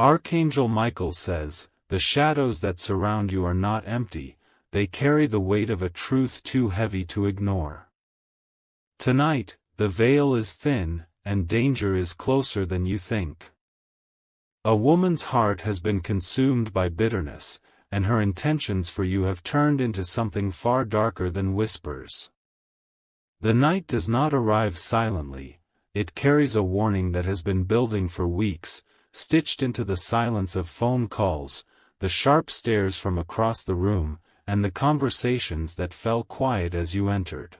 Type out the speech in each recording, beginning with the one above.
Archangel Michael says, "The shadows that surround you are not empty, they carry the weight of a truth too heavy to ignore." Tonight, the veil is thin, and danger is closer than you think. A woman's heart has been consumed by bitterness, and her intentions for you have turned into something far darker than whispers. The night does not arrive silently, it carries a warning that has been building for weeks, stitched into the silence of phone calls, the sharp stares from across the room, and the conversations that fell quiet as you entered.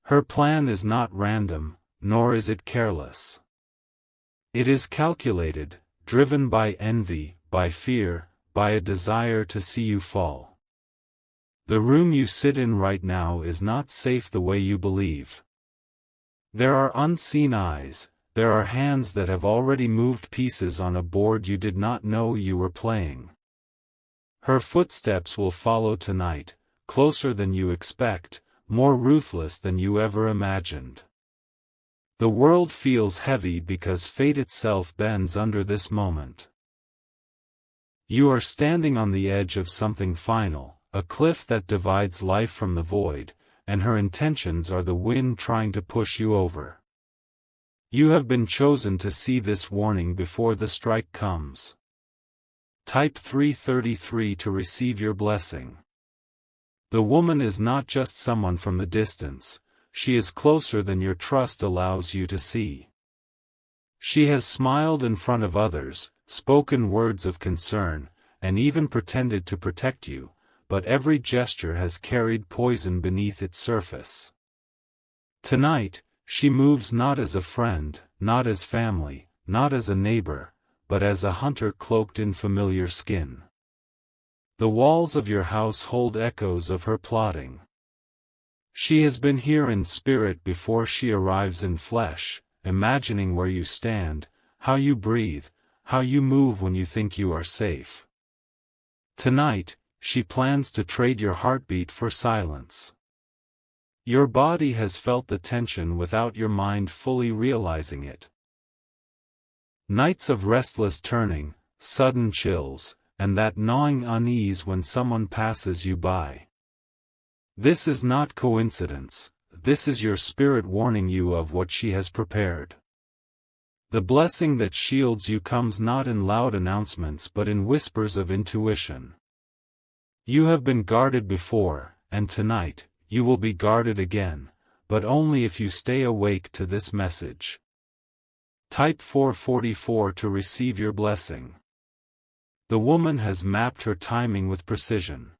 Her plan is not random, nor is it careless. It is calculated, driven by envy, by fear, by a desire to see you fall. The room you sit in right now is not safe the way you believe. There are unseen eyes, there are hands that have already moved pieces on a board you did not know you were playing. Her footsteps will follow tonight, closer than you expect, more ruthless than you ever imagined. The world feels heavy because fate itself bends under this moment. You are standing on the edge of something final, a cliff that divides life from the void, and her intentions are the wind trying to push you over. You have been chosen to see this warning before the strike comes. Type 333 to receive your blessing. The woman is not just someone from the distance, she is closer than your trust allows you to see. She has smiled in front of others, spoken words of concern, and even pretended to protect you, but every gesture has carried poison beneath its surface. Tonight, she moves not as a friend, not as family, not as a neighbor, but as a hunter cloaked in familiar skin. The walls of your house hold echoes of her plotting. She has been here in spirit before she arrives in flesh, imagining where you stand, how you breathe, how you move when you think you are safe. Tonight, she plans to trade your heartbeat for silence. Your body has felt the tension without your mind fully realizing it. Nights of restless turning, sudden chills, and that gnawing unease when someone passes you by. This is not coincidence, this is your spirit warning you of what she has prepared. The blessing that shields you comes not in loud announcements but in whispers of intuition. You have been guarded before, and tonight, you will be guarded again, but only if you stay awake to this message. Type 444 to receive your blessing. The woman has mapped her timing with precision.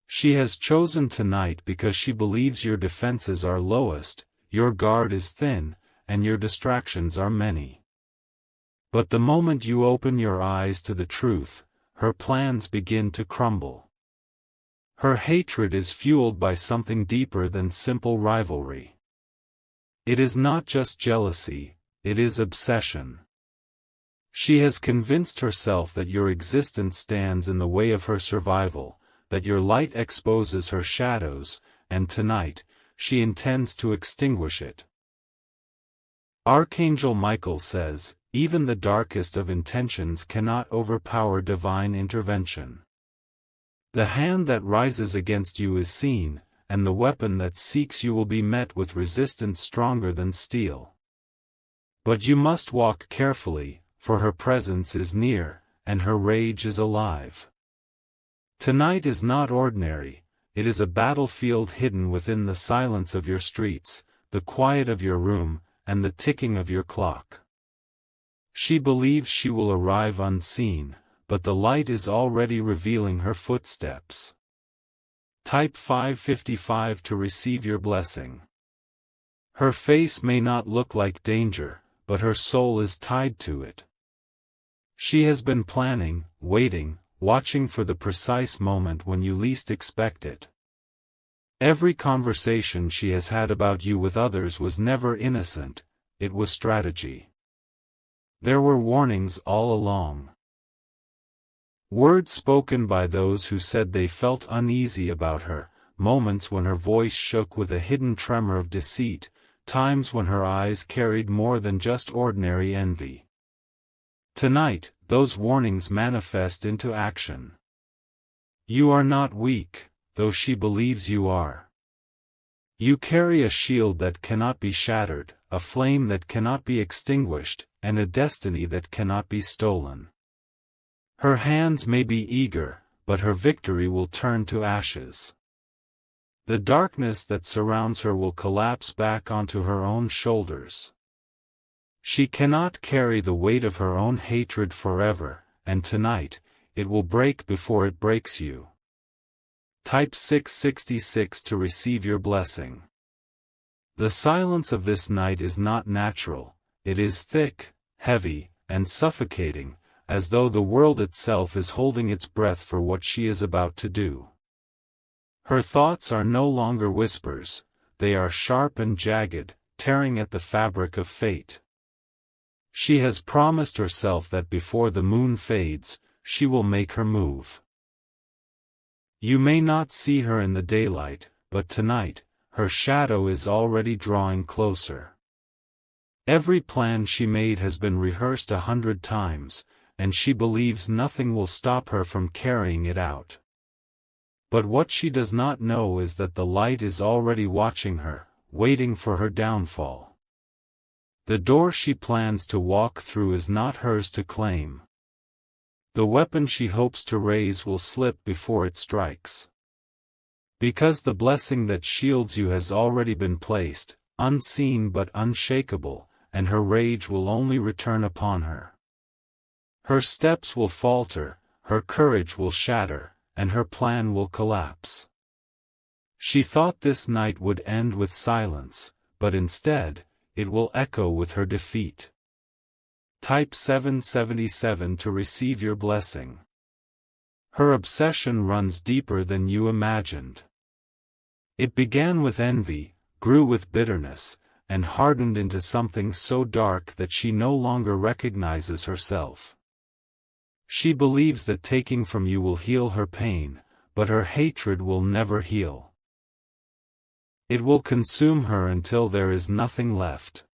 She has chosen tonight because she believes your defenses are lowest, your guard is thin, and your distractions are many. But the moment you open your eyes to the truth, her plans begin to crumble. Her hatred is fueled by something deeper than simple rivalry. It is not just jealousy, it is obsession. She has convinced herself that your existence stands in the way of her survival, that your light exposes her shadows, and tonight, she intends to extinguish it. Archangel Michael says, even the darkest of intentions cannot overpower divine intervention. The hand that rises against you is seen, and the weapon that seeks you will be met with resistance stronger than steel. But you must walk carefully, for her presence is near, and her rage is alive. Tonight is not ordinary, it is a battlefield hidden within the silence of your streets, the quiet of your room, and the ticking of your clock. She believes she will arrive unseen, but the light is already revealing her footsteps. Type 555 to receive your blessing. Her face may not look like danger, but her soul is tied to it. She has been planning, waiting, watching for the precise moment when you least expect it. Every conversation she has had about you with others was never innocent, it was strategy. There were warnings all along. Words spoken by those who said they felt uneasy about her, moments when her voice shook with a hidden tremor of deceit, times when her eyes carried more than just ordinary envy. Tonight, those warnings manifest into action. You are not weak, though she believes you are. You carry a shield that cannot be shattered, a flame that cannot be extinguished, and a destiny that cannot be stolen. Her hands may be eager, but her victory will turn to ashes. The darkness that surrounds her will collapse back onto her own shoulders. She cannot carry the weight of her own hatred forever, and tonight, it will break before it breaks you. Type 666 to receive your blessing. The silence of this night is not natural, it is thick, heavy, and suffocating, as though the world itself is holding its breath for what she is about to do. Her thoughts are no longer whispers, they are sharp and jagged, tearing at the fabric of fate. She has promised herself that before the moon fades, she will make her move. You may not see her in the daylight, but tonight, her shadow is already drawing closer. Every plan she made has been rehearsed 100 times, and she believes nothing will stop her from carrying it out. But what she does not know is that the light is already watching her, waiting for her downfall. The door she plans to walk through is not hers to claim. The weapon she hopes to raise will slip before it strikes. Because the blessing that shields you has already been placed, unseen but unshakable, and her rage will only return upon her. Her steps will falter, her courage will shatter, and her plan will collapse. She thought this night would end with silence, but instead, it will echo with her defeat. Type 777 to receive your blessing. Her obsession runs deeper than you imagined. It began with envy, grew with bitterness, and hardened into something so dark that she no longer recognizes herself. She believes that taking from you will heal her pain, but her hatred will never heal. It will consume her until there is nothing left.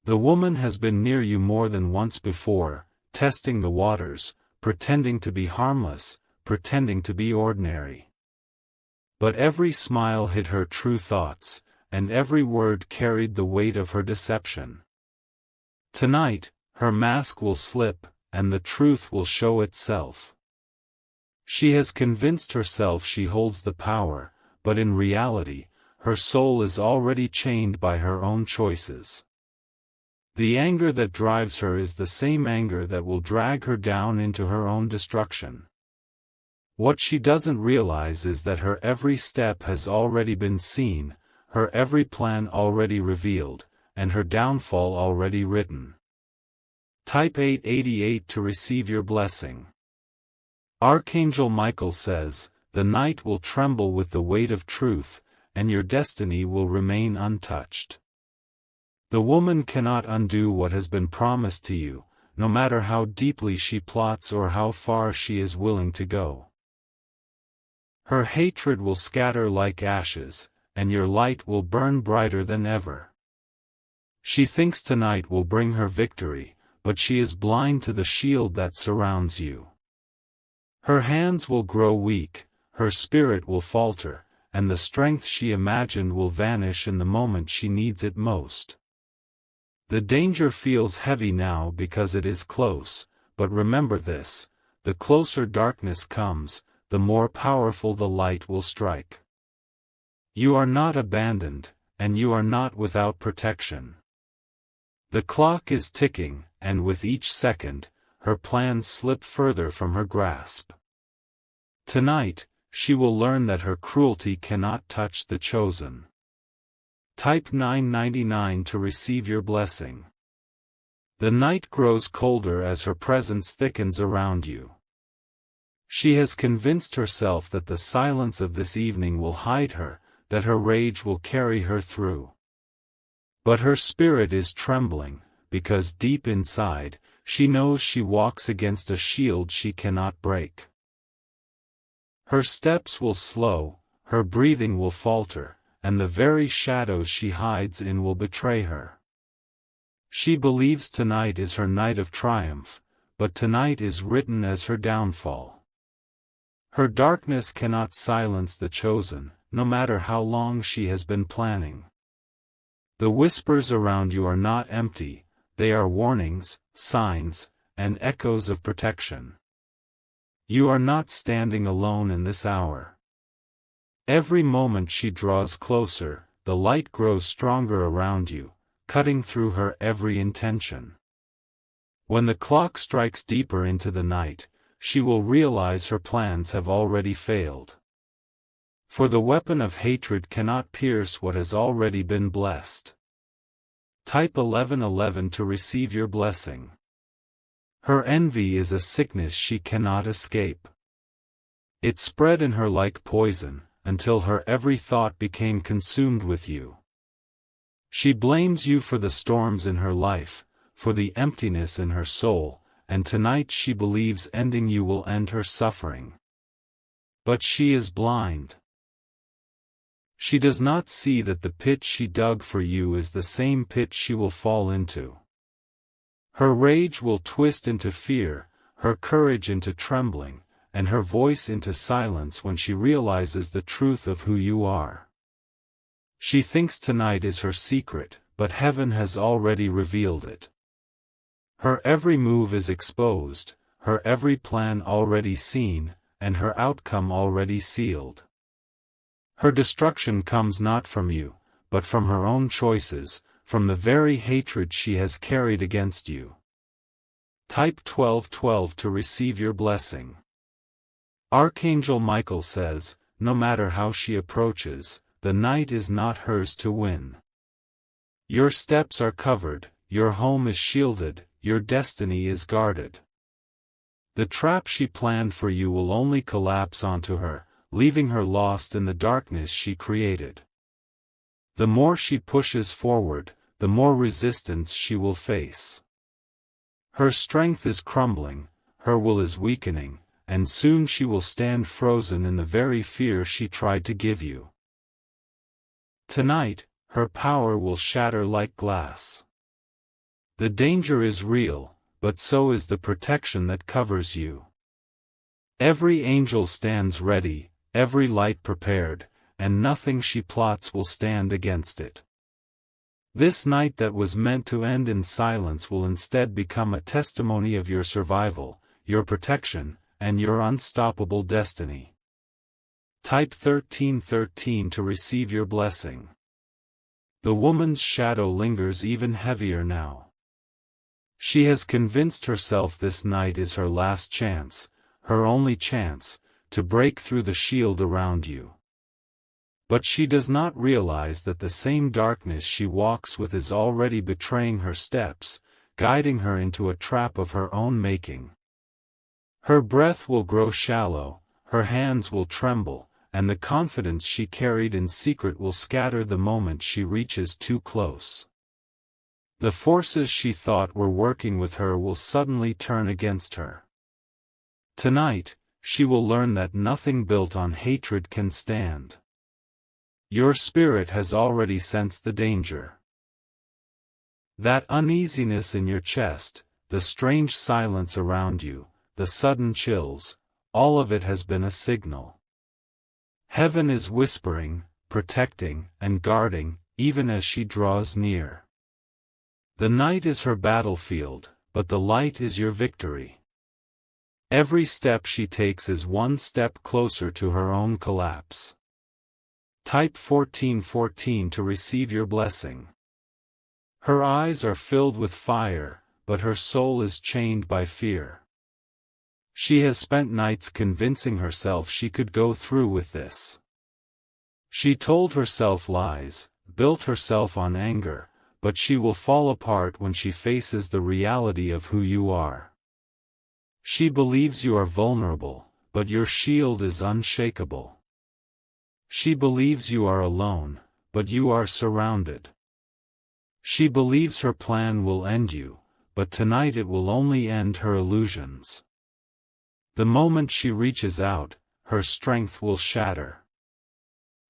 The woman has been near you more than once before, testing the waters, pretending to be harmless, pretending to be ordinary. But every smile hid her true thoughts, and every word carried the weight of her deception. Tonight, her mask will slip, and the truth will show itself. She has convinced herself she holds the power, but in reality, her soul is already chained by her own choices. The anger that drives her is the same anger that will drag her down into her own destruction. What she doesn't realize is that her every step has already been seen, her every plan already revealed, and her downfall already written. Type 888 to receive your blessing. Archangel Michael says, "The night will tremble with the weight of truth, and your destiny will remain untouched." The woman cannot undo what has been promised to you, no matter how deeply she plots or how far she is willing to go. Her hatred will scatter like ashes, and your light will burn brighter than ever. She thinks tonight will bring her victory, but she is blind to the shield that surrounds you. Her hands will grow weak, her spirit will falter, and the strength she imagined will vanish in the moment she needs it most. The danger feels heavy now because it is close, but remember this: the closer darkness comes, the more powerful the light will strike. You are not abandoned, and you are not without protection. The clock is ticking, and with each second, her plans slip further from her grasp. Tonight, she will learn that her cruelty cannot touch the chosen. Type 999 to receive your blessing. The night grows colder as her presence thickens around you. She has convinced herself that the silence of this evening will hide her, that her rage will carry her through. But her spirit is trembling, because deep inside, she knows she walks against a shield she cannot break. Her steps will slow, her breathing will falter, and the very shadows she hides in will betray her. She believes tonight is her night of triumph, but tonight is written as her downfall. Her darkness cannot silence the chosen, no matter how long she has been planning. The whispers around you are not empty, they are warnings, signs, and echoes of protection. You are not standing alone in this hour. Every moment she draws closer, the light grows stronger around you, cutting through her every intention. When the clock strikes deeper into the night, she will realize her plans have already failed. For the weapon of hatred cannot pierce what has already been blessed. Type 1111 to receive your blessing. Her envy is a sickness she cannot escape. It spread in her like poison, until her every thought became consumed with you. She blames you for the storms in her life, for the emptiness in her soul, and tonight she believes ending you will end her suffering. But she is blind. She does not see that the pit she dug for you is the same pit she will fall into. Her rage will twist into fear, her courage into trembling, and her voice into silence when she realizes the truth of who you are. She thinks tonight is her secret, but heaven has already revealed it. Her every move is exposed, her every plan already seen, and her outcome already sealed. Her destruction comes not from you, but from her own choices, from the very hatred she has carried against you. Type 1212 to receive your blessing. Archangel Michael says, no matter how she approaches, the night is not hers to win. Your steps are covered, your home is shielded, your destiny is guarded. The trap she planned for you will only collapse onto her, leaving her lost in the darkness she created. The more she pushes forward, the more resistance she will face. Her strength is crumbling, her will is weakening, and soon she will stand frozen in the very fear she tried to give you. Tonight, her power will shatter like glass. The danger is real, but so is the protection that covers you. Every angel stands ready, every light prepared, and nothing she plots will stand against it. This night that was meant to end in silence will instead become a testimony of your survival, your protection, and your unstoppable destiny. Type 1313 to receive your blessing. The woman's shadow lingers even heavier now. She has convinced herself this night is her last chance, her only chance, to break through the shield around you. But she does not realize that the same darkness she walks with is already betraying her steps, guiding her into a trap of her own making. Her breath will grow shallow, her hands will tremble, and the confidence she carried in secret will scatter the moment she reaches too close. The forces she thought were working with her will suddenly turn against her. Tonight, she will learn that nothing built on hatred can stand. Your spirit has already sensed the danger. That uneasiness in your chest, the strange silence around you, the sudden chills, all of it has been a signal. Heaven is whispering, protecting, and guarding, even as she draws near. The night is her battlefield, but the light is your victory. Every step she takes is one step closer to her own collapse. Type 1414 to receive your blessing. Her eyes are filled with fire, but her soul is chained by fear. She has spent nights convincing herself she could go through with this. She told herself lies, built herself on anger, but she will fall apart when she faces the reality of who you are. She believes you are vulnerable, but your shield is unshakable. She believes you are alone, but you are surrounded. She believes her plan will end you, but tonight it will only end her illusions. The moment she reaches out, her strength will shatter.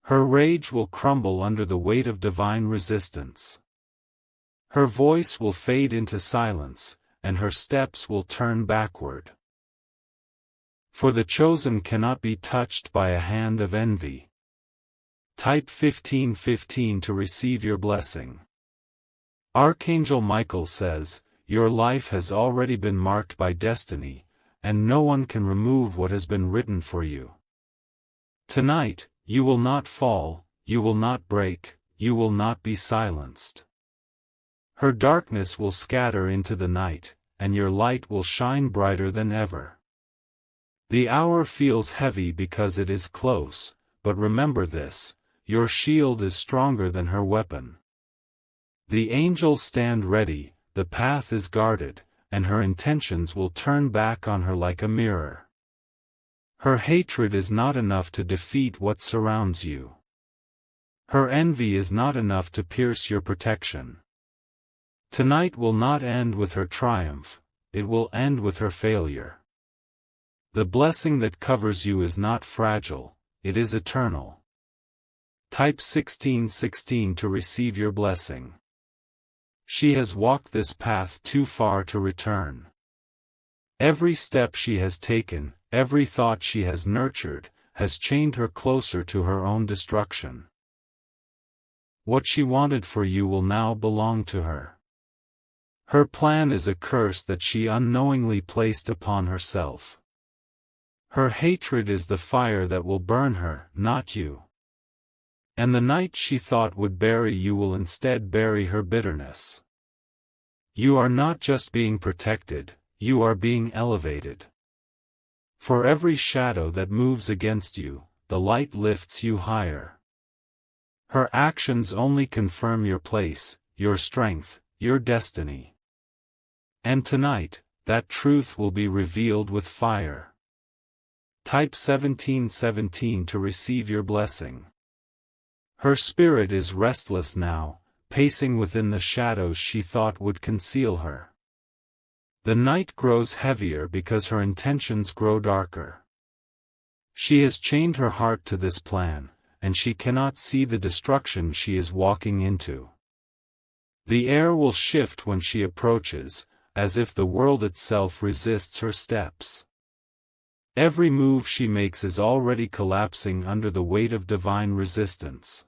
Her rage will crumble under the weight of divine resistance. Her voice will fade into silence, and her steps will turn backward. For the chosen cannot be touched by a hand of envy. Type 1515 to receive your blessing. Archangel Michael says, your life has already been marked by destiny, and no one can remove what has been written for you. Tonight, you will not fall, you will not break, you will not be silenced. Her darkness will scatter into the night, and your light will shine brighter than ever. The hour feels heavy because it is close, but remember this, your shield is stronger than her weapon. The angels stand ready, the path is guarded, and her intentions will turn back on her like a mirror. Her hatred is not enough to defeat what surrounds you. Her envy is not enough to pierce your protection. Tonight will not end with her triumph, it will end with her failure. The blessing that covers you is not fragile, it is eternal. Type 1616 to receive your blessing. She has walked this path too far to return. Every step she has taken, every thought she has nurtured, has chained her closer to her own destruction. What she wanted for you will now belong to her. Her plan is a curse that she unknowingly placed upon herself. Her hatred is the fire that will burn her, not you. And the night she thought would bury you will instead bury her bitterness. You are not just being protected, you are being elevated. For every shadow that moves against you, the light lifts you higher. Her actions only confirm your place, your strength, your destiny. And tonight, that truth will be revealed with fire. Type 1717 to receive your blessing. Her spirit is restless now, pacing within the shadows she thought would conceal her. The night grows heavier because her intentions grow darker. She has chained her heart to this plan, and she cannot see the destruction she is walking into. The air will shift when she approaches, as if the world itself resists her steps. Every move she makes is already collapsing under the weight of divine resistance.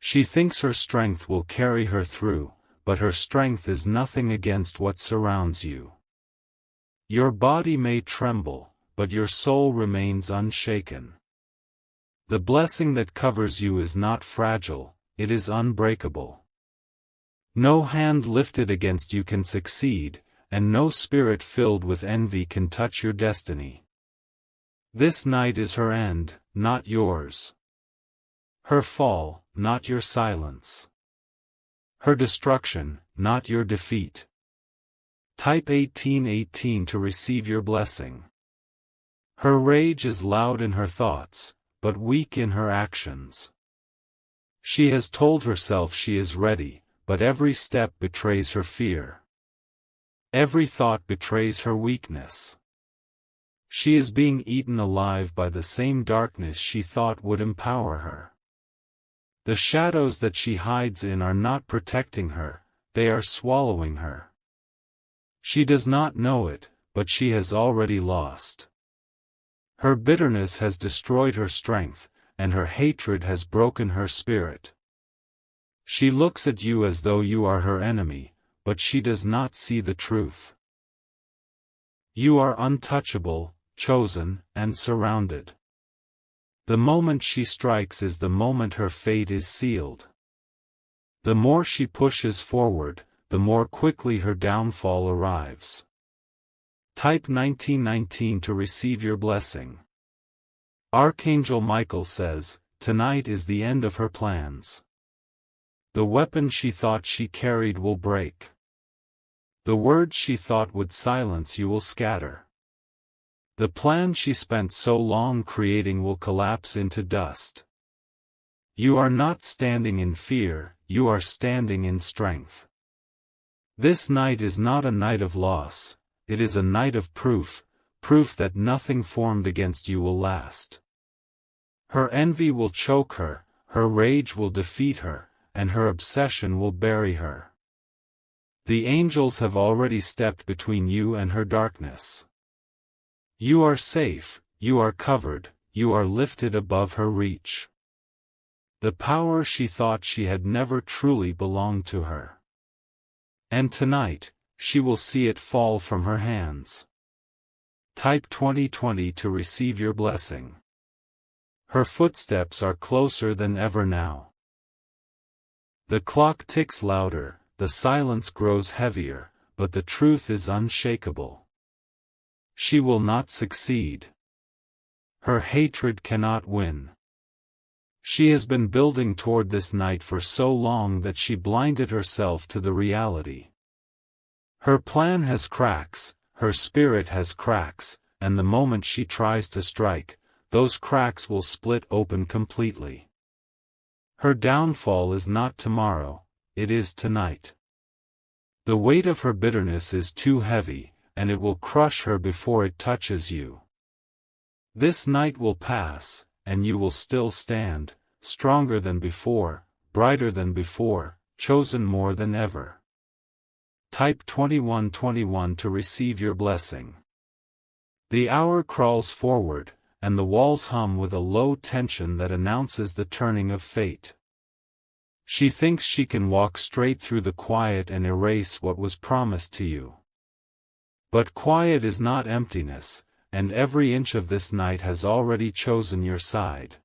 She thinks her strength will carry her through, but her strength is nothing against what surrounds you. Your body may tremble, but your soul remains unshaken. The blessing that covers you is not fragile, it is unbreakable. No hand lifted against you can succeed, and no spirit filled with envy can touch your destiny. This night is her end, not yours. Her fall, not your silence. Her destruction, not your defeat. Type 1818 to receive your blessing. Her rage is loud in her thoughts, but weak in her actions. She has told herself she is ready, but every step betrays her fear. Every thought betrays her weakness. She is being eaten alive by the same darkness she thought would empower her. The shadows that she hides in are not protecting her, they are swallowing her. She does not know it, but she has already lost. Her bitterness has destroyed her strength, and her hatred has broken her spirit. She looks at you as though you are her enemy, but she does not see the truth. You are untouchable, chosen, and surrounded. The moment she strikes is the moment her fate is sealed. The more she pushes forward, the more quickly her downfall arrives. Type 1919 to receive your blessing. Archangel Michael says, tonight is the end of her plans. The weapon she thought she carried will break. The words she thought would silence you will scatter. The plan she spent so long creating will collapse into dust. You are not standing in fear, you are standing in strength. This night is not a night of loss, it is a night of proof, proof that nothing formed against you will last. Her envy will choke her, her rage will defeat her, and her obsession will bury her. The angels have already stepped between you and her darkness. You are safe, you are covered, you are lifted above her reach. The power she thought she had never truly belonged to her. And tonight, she will see it fall from her hands. Type 2020 to receive your blessing. Her footsteps are closer than ever now. The clock ticks louder, the silence grows heavier, but the truth is unshakable. She will not succeed. Her hatred cannot win. She has been building toward this night for so long that she blinded herself to the reality. Her plan has cracks, her spirit has cracks, and the moment she tries to strike, those cracks will split open completely. Her downfall is not tomorrow, it is tonight. The weight of her bitterness is too heavy, and it will crush her before it touches you. This night will pass, and you will still stand, stronger than before, brighter than before, chosen more than ever. Type 2121 to receive your blessing. The hour crawls forward, and the walls hum with a low tension that announces the turning of fate. She thinks she can walk straight through the quiet and erase what was promised to you. But quiet is not emptiness, and every inch of this night has already chosen your side.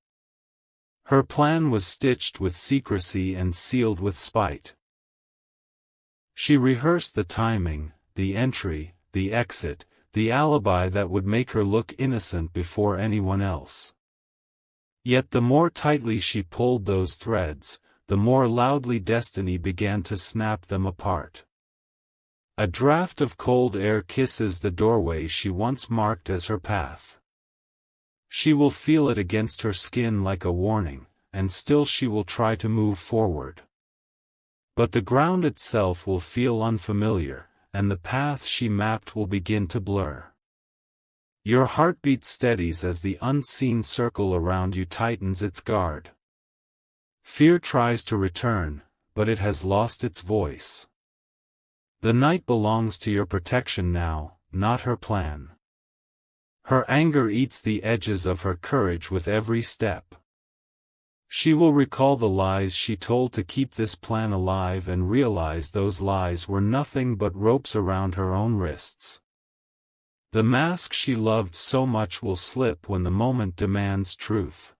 Her plan was stitched with secrecy and sealed with spite. She rehearsed the timing, the entry, the exit, the alibi that would make her look innocent before anyone else. Yet the more tightly she pulled those threads, the more loudly destiny began to snap them apart. A draft of cold air kisses the doorway she once marked as her path. She will feel it against her skin like a warning, and still she will try to move forward. But the ground itself will feel unfamiliar, and the path she mapped will begin to blur. Your heartbeat steadies as the unseen circle around you tightens its guard. Fear tries to return, but it has lost its voice. The night belongs to your protection now, not her plan. Her anger eats the edges of her courage with every step. She will recall the lies she told to keep this plan alive and realize those lies were nothing but ropes around her own wrists. The mask she loved so much will slip when the moment demands truth.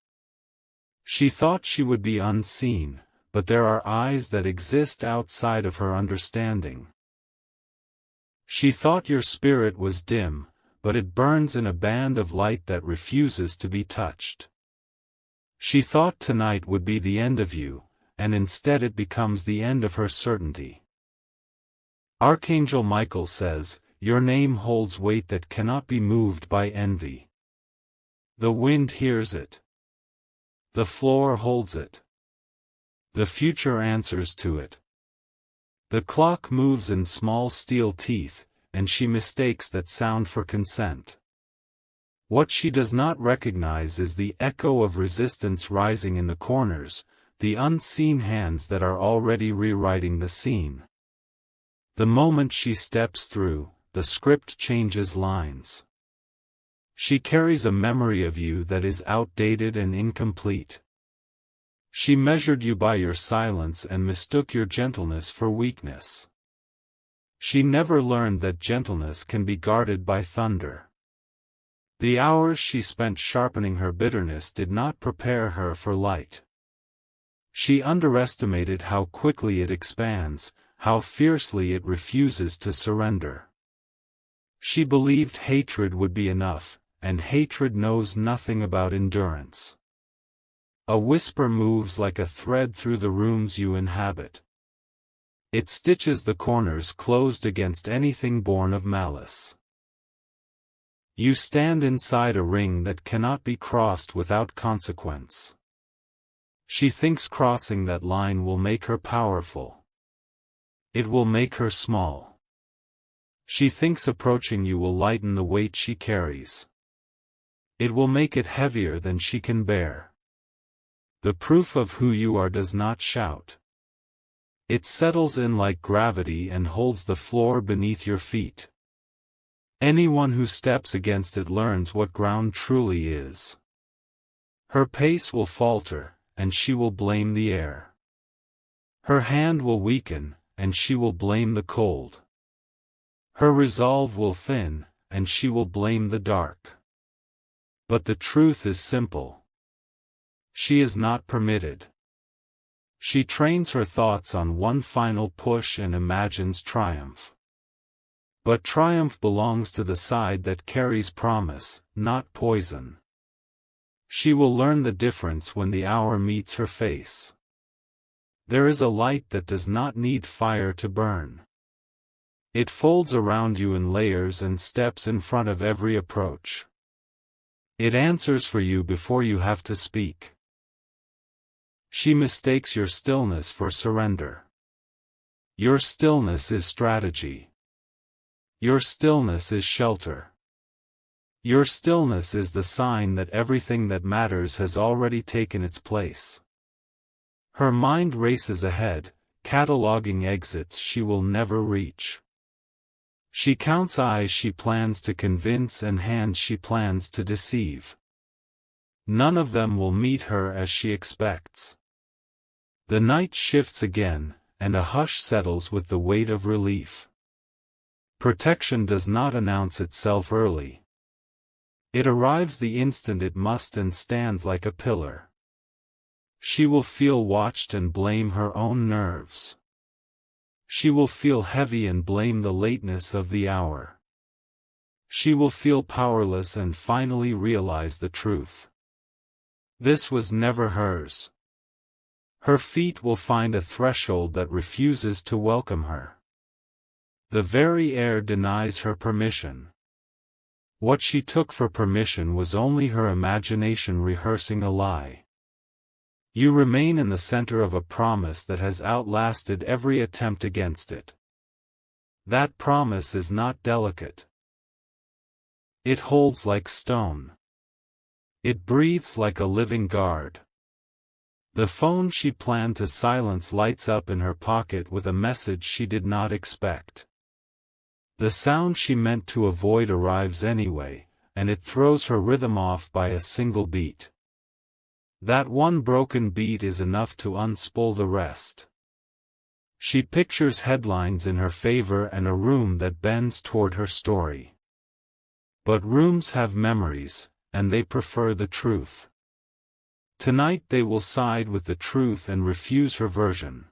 She thought she would be unseen, but there are eyes that exist outside of her understanding. She thought your spirit was dim, but it burns in a band of light that refuses to be touched. She thought tonight would be the end of you, and instead it becomes the end of her certainty. Archangel Michael says, your name holds weight that cannot be moved by envy. The wind hears it. The floor holds it. The future answers to it. The clock moves in small steel teeth, and she mistakes that sound for consent. What she does not recognize is the echo of resistance rising in the corners, the unseen hands that are already rewriting the scene. The moment she steps through, the script changes lines. She carries a memory of you that is outdated and incomplete. She measured you by your silence and mistook your gentleness for weakness. She never learned that gentleness can be guarded by thunder. The hours she spent sharpening her bitterness did not prepare her for light. She underestimated how quickly it expands, how fiercely it refuses to surrender. She believed hatred would be enough, and hatred knows nothing about endurance. A whisper moves like a thread through the rooms you inhabit. It stitches the corners closed against anything born of malice. You stand inside a ring that cannot be crossed without consequence. She thinks crossing that line will make her powerful. It will make her small. She thinks approaching you will lighten the weight she carries. It will make it heavier than she can bear. The proof of who you are does not shout. It settles in like gravity and holds the floor beneath your feet. Anyone who steps against it learns what ground truly is. Her pace will falter, and she will blame the air. Her hand will weaken, and she will blame the cold. Her resolve will thin, and she will blame the dark. But the truth is simple. She is not permitted. She trains her thoughts on one final push and imagines triumph. But triumph belongs to the side that carries promise, not poison. She will learn the difference when the hour meets her face. There is a light that does not need fire to burn. It folds around you in layers and steps in front of every approach. It answers for you before you have to speak. She mistakes your stillness for surrender. Your stillness is strategy. Your stillness is shelter. Your stillness is the sign that everything that matters has already taken its place. Her mind races ahead, cataloging exits she will never reach. She counts eyes she plans to convince and hands she plans to deceive. None of them will meet her as she expects. The night shifts again, and a hush settles with the weight of relief. Protection does not announce itself early. It arrives the instant it must and stands like a pillar. She will feel watched and blame her own nerves. She will feel heavy and blame the lateness of the hour. She will feel powerless and finally realize the truth. This was never hers. Her feet will find a threshold that refuses to welcome her. The very air denies her permission. What she took for permission was only her imagination rehearsing a lie. You remain in the center of a promise that has outlasted every attempt against it. That promise is not delicate. It holds like stone. It breathes like a living guard. The phone she planned to silence lights up in her pocket with a message she did not expect. The sound she meant to avoid arrives anyway, and it throws her rhythm off by a single beat. That one broken beat is enough to unspool the rest. She pictures headlines in her favor and a room that bends toward her story. But rooms have memories, and they prefer the truth. Tonight they will side with the truth and refuse her version.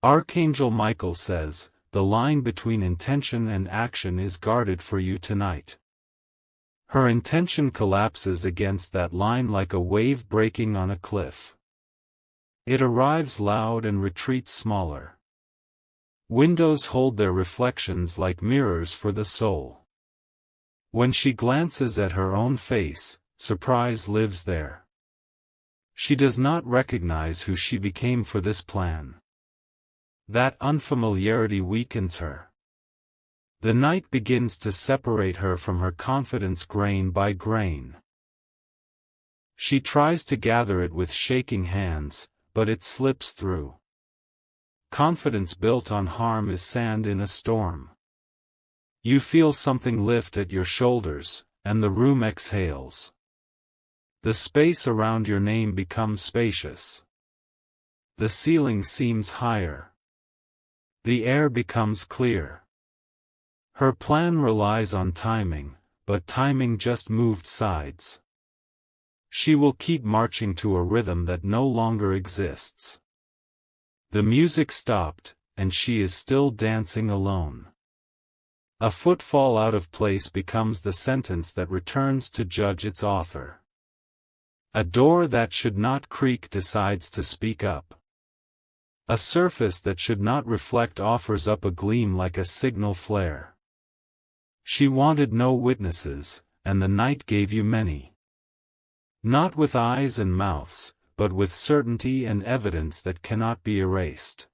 Archangel Michael says, the line between intention and action is guarded for you tonight. Her intention collapses against that line like a wave breaking on a cliff. It arrives loud and retreats smaller. Windows hold their reflections like mirrors for the soul. When she glances at her own face, surprise lives there. She does not recognize who she became for this plan. That unfamiliarity weakens her. The night begins to separate her from her confidence grain by grain. She tries to gather it with shaking hands, but it slips through. Confidence built on harm is sand in a storm. You feel something lift at your shoulders, and the room exhales. The space around your name becomes spacious. The ceiling seems higher. The air becomes clear. Her plan relies on timing, but timing just moved sides. She will keep marching to a rhythm that no longer exists. The music stopped, and she is still dancing alone. A footfall out of place becomes the sentence that returns to judge its author. A door that should not creak decides to speak up. A surface that should not reflect offers up a gleam like a signal flare. She wanted no witnesses, and the night gave you many. Not with eyes and mouths, but with certainty and evidence that cannot be erased.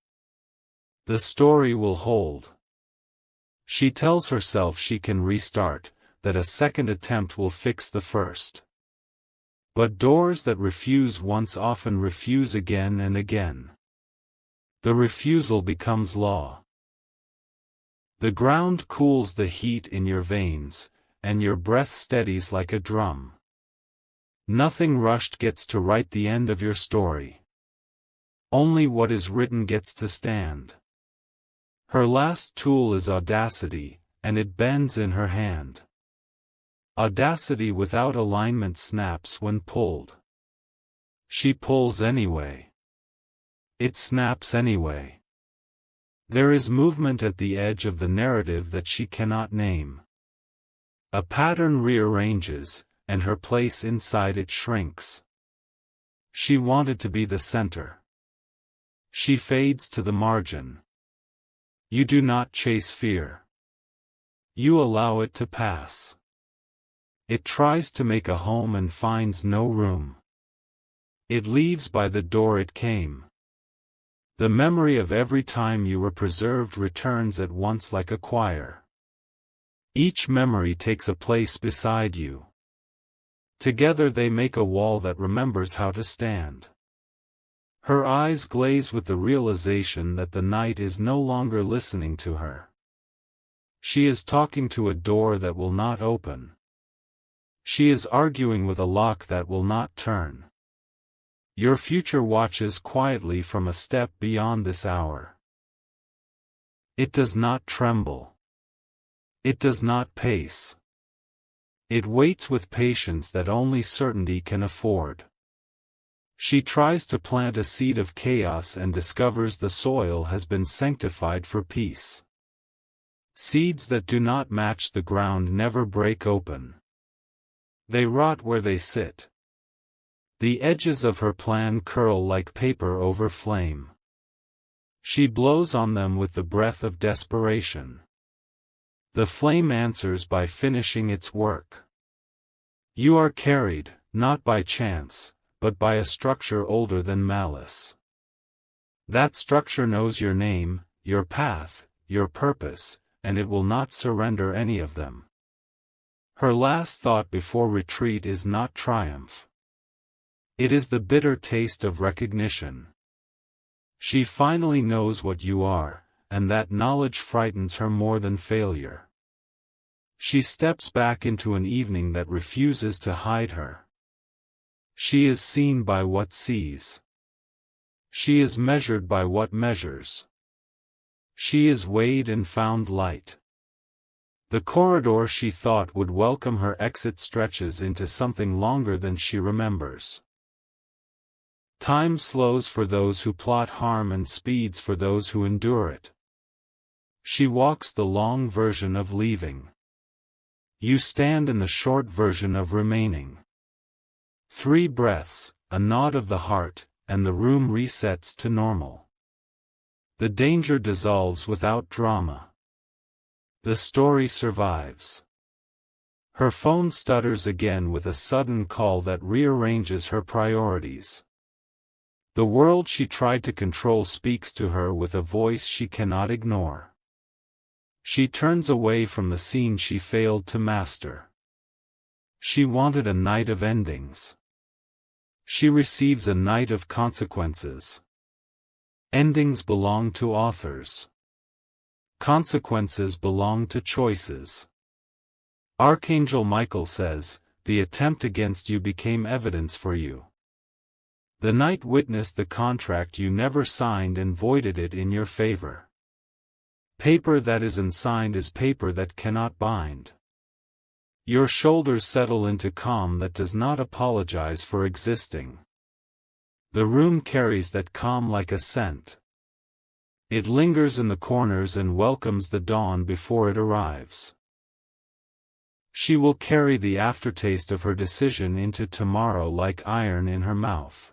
The story will hold. She tells herself she can restart, that a second attempt will fix the first. But doors that refuse once often refuse again and again. The refusal becomes law. The ground cools the heat in your veins, and your breath steadies like a drum. Nothing rushed gets to write the end of your story. Only what is written gets to stand. Her last tool is audacity, and it bends in her hand. Audacity without alignment snaps when pulled. She pulls anyway. It snaps anyway. There is movement at the edge of the narrative that she cannot name. A pattern rearranges, and her place inside it shrinks. She wanted to be the center. She fades to the margin. You do not chase fear. You allow it to pass. It tries to make a home and finds no room. It leaves by the door it came. The memory of every time you were preserved returns at once like a choir. Each memory takes a place beside you. Together they make a wall that remembers how to stand. Her eyes glaze with the realization that the night is no longer listening to her. She is talking to a door that will not open. She is arguing with a lock that will not turn. Your future watches quietly from a step beyond this hour. It does not tremble. It does not pace. It waits with patience that only certainty can afford. She tries to plant a seed of chaos and discovers the soil has been sanctified for peace. Seeds that do not match the ground never break open. They rot where they sit. The edges of her plan curl like paper over flame. She blows on them with the breath of desperation. The flame answers by finishing its work. You are carried, not by chance, but by a structure older than malice. That structure knows your name, your path, your purpose, and it will not surrender any of them. Her last thought before retreat is not triumph. It is the bitter taste of recognition. She finally knows what you are, and that knowledge frightens her more than failure. She steps back into an evening that refuses to hide her. She is seen by what sees. She is measured by what measures. She is weighed and found light. The corridor she thought would welcome her exit stretches into something longer than she remembers. Time slows for those who plot harm and speeds for those who endure it. She walks the long version of leaving. You stand in the short version of remaining. 3 breaths, a nod of the heart, and the room resets to normal. The danger dissolves without drama. The story survives. Her phone stutters again with a sudden call that rearranges her priorities. The world she tried to control speaks to her with a voice she cannot ignore. She turns away from the scene she failed to master. She wanted a night of endings. She receives a night of consequences. Endings belong to authors. Consequences belong to choices. Archangel Michael says, "The attempt against you became evidence for you." The night witnessed the contract you never signed and voided it in your favor. Paper that isn't signed is paper that cannot bind. Your shoulders settle into calm that does not apologize for existing. The room carries that calm like a scent. It lingers in the corners and welcomes the dawn before it arrives. She will carry the aftertaste of her decision into tomorrow like iron in her mouth.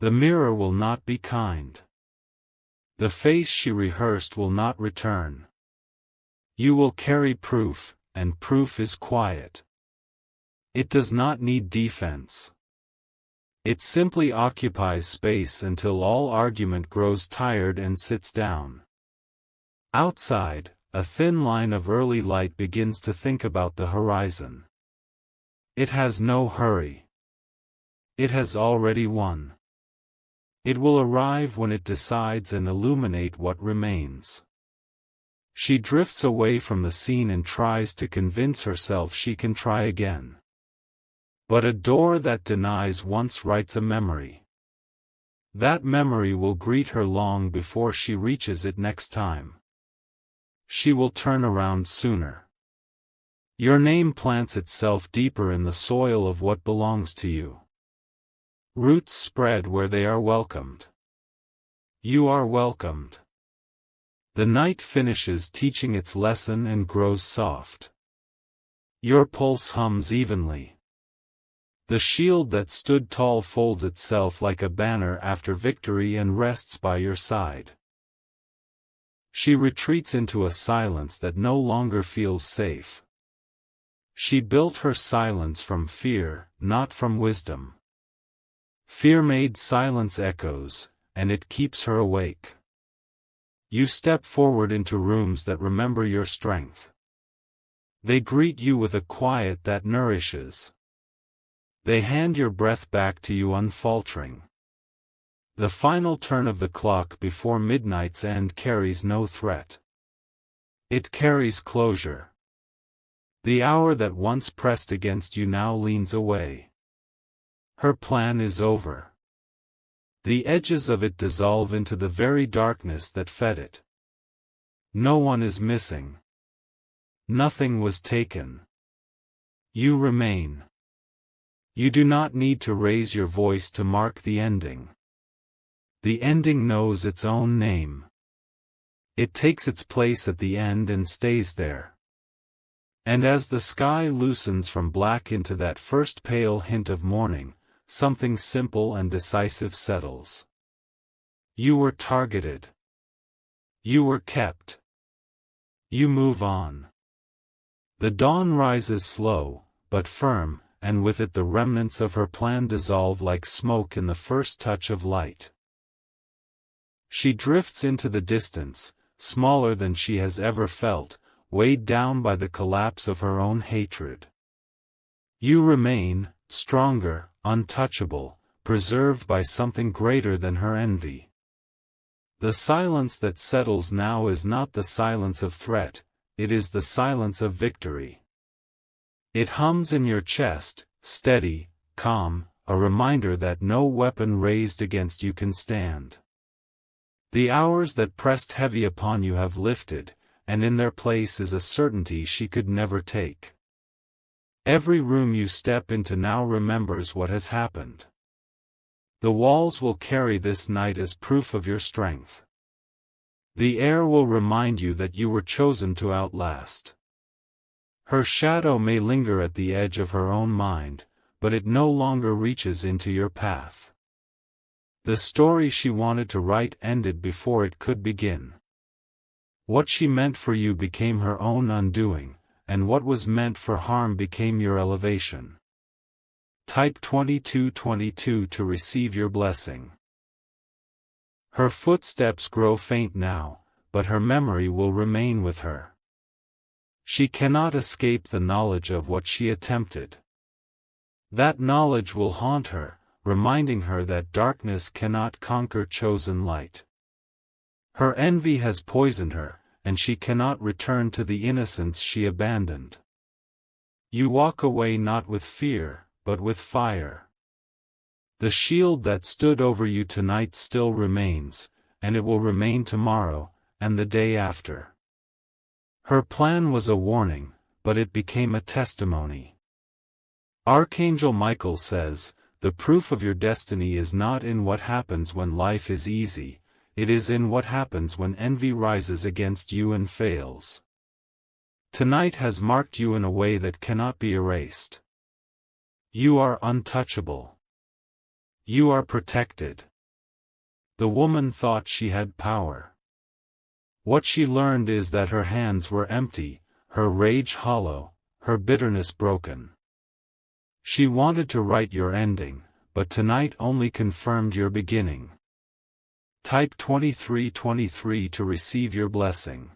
The mirror will not be kind. The face she rehearsed will not return. You will carry proof, and proof is quiet. It does not need defense. It simply occupies space until all argument grows tired and sits down. Outside, a thin line of early light begins to think about the horizon. It has no hurry. It has already won. It will arrive when it decides and illuminate what remains. She drifts away from the scene and tries to convince herself she can try again. But a door that denies once writes a memory. That memory will greet her long before she reaches it next time. She will turn around sooner. Your name plants itself deeper in the soil of what belongs to you. Roots spread where they are welcomed. You are welcomed. The night finishes teaching its lesson and grows soft. Your pulse hums evenly. The shield that stood tall folds itself like a banner after victory and rests by your side. She retreats into a silence that no longer feels safe. She built her silence from fear, not from wisdom. Fear made silence echoes, and it keeps her awake. You step forward into rooms that remember your strength. They greet you with a quiet that nourishes. They hand your breath back to you unfaltering. The final turn of the clock before midnight's end carries no threat. It carries closure. The hour that once pressed against you now leans away. Her plan is over. The edges of it dissolve into the very darkness that fed it. No one is missing. Nothing was taken. You remain. You do not need to raise your voice to mark the ending. The ending knows its own name. It takes its place at the end and stays there. And as the sky loosens from black into that first pale hint of morning, something simple and decisive settles. You were targeted. You were kept. You move on. The dawn rises slow, but firm, and with it the remnants of her plan dissolve like smoke in the first touch of light. She drifts into the distance, smaller than she has ever felt, weighed down by the collapse of her own hatred. You remain, stronger, untouchable, preserved by something greater than her envy. The silence that settles now is not the silence of threat, it is the silence of victory. It hums in your chest, steady, calm, a reminder that no weapon raised against you can stand. The hours that pressed heavy upon you have lifted, and in their place is a certainty she could never take. Every room you step into now remembers what has happened. The walls will carry this night as proof of your strength. The air will remind you that you were chosen to outlast. Her shadow may linger at the edge of her own mind, but it no longer reaches into your path. The story she wanted to write ended before it could begin. What she meant for you became her own undoing, and what was meant for harm became your elevation. Type 2222 to receive your blessing. Her footsteps grow faint now, but her memory will remain with her. She cannot escape the knowledge of what she attempted. That knowledge will haunt her, reminding her that darkness cannot conquer chosen light. Her envy has poisoned her, and she cannot return to the innocence she abandoned. You walk away not with fear, but with fire. The shield that stood over you tonight still remains, and it will remain tomorrow, and the day after. Her plan was a warning, but it became a testimony. Archangel Michael says, "The proof of your destiny is not in what happens when life is easy, it is in what happens when envy rises against you and fails." Tonight has marked you in a way that cannot be erased. You are untouchable. You are protected. The woman thought she had power. What she learned is that her hands were empty, her rage hollow, her bitterness broken. She wanted to write your ending, but tonight only confirmed your beginning. Type 2323 to receive your blessing.